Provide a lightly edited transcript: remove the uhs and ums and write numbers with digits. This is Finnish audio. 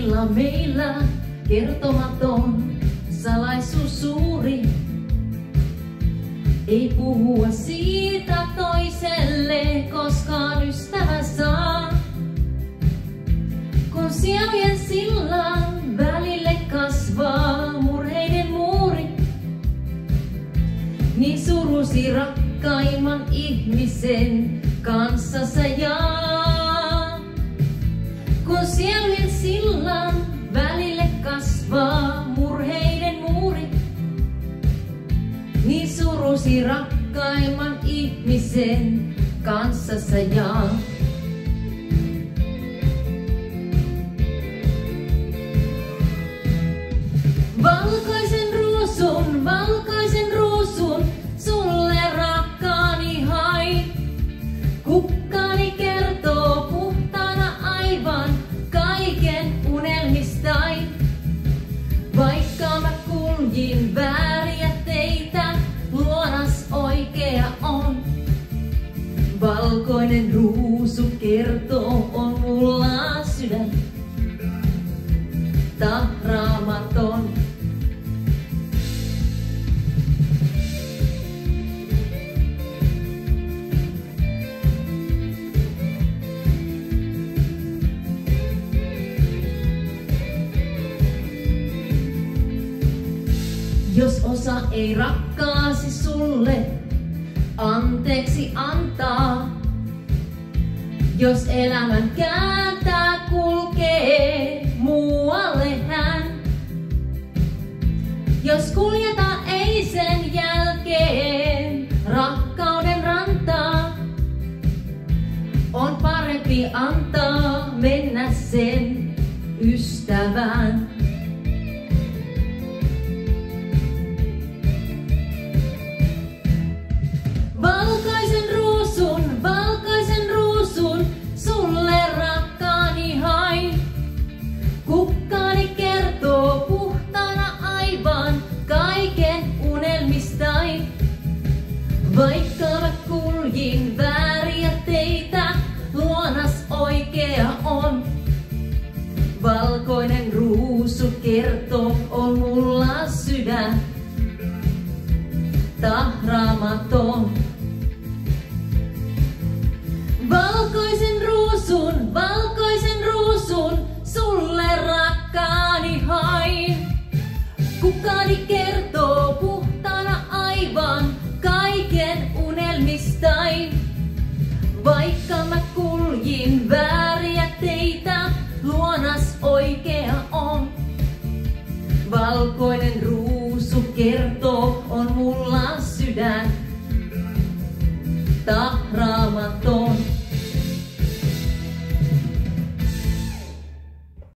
sillä meillä kertomaton salaisuus suuri. Ei puhua siitä toiselle, koskaan ystävä saa. Kun sielujen sillan välille kasvaa murheiden muuri, niin surusi rakkaimman ihmisen kanssa sä jaa. Kun sielujen sillan välille kasvaa murheiden muuri, niin surusi rakkaimman ihmisen kanssa sä jaa. Valkoisen ruusun sulle rakkaani hain. Kukkaani kertoo puhtaana aivan kaiken unelmistain. Vaikka mä kuljin vääriä teitä, luonas oikea on. Valkoinen ruusu kertoo, on mulla sydän tahraamaton. Jos osa ei rakkaasi sulle anteeksi antaa, jos elämän kääntää kulkee muualle hän, jos kuljeta ei sen jälkeen rakkauden rantaa, on parempi antaa mennä sen ystävään. Valkoisen ruusun sulle rakkaani hain. Kukkaani kertoo puhtaana aivan kaiken unelmistain. Vaikka mä kuljin vääriä teitä, luonas oikea on. Valkoinen ruusu kertoo, on mulla sydän tahraamaton. Valkoisen ruusun sulle rakkaani hain. Kukkaani kertoo puhtaana aivan kaiken unelmistain. Vaikka mä kuljin vääriä teitä, luonas oikea on. Valkoinen ruusu kertoo, on mulla sydän tahraa.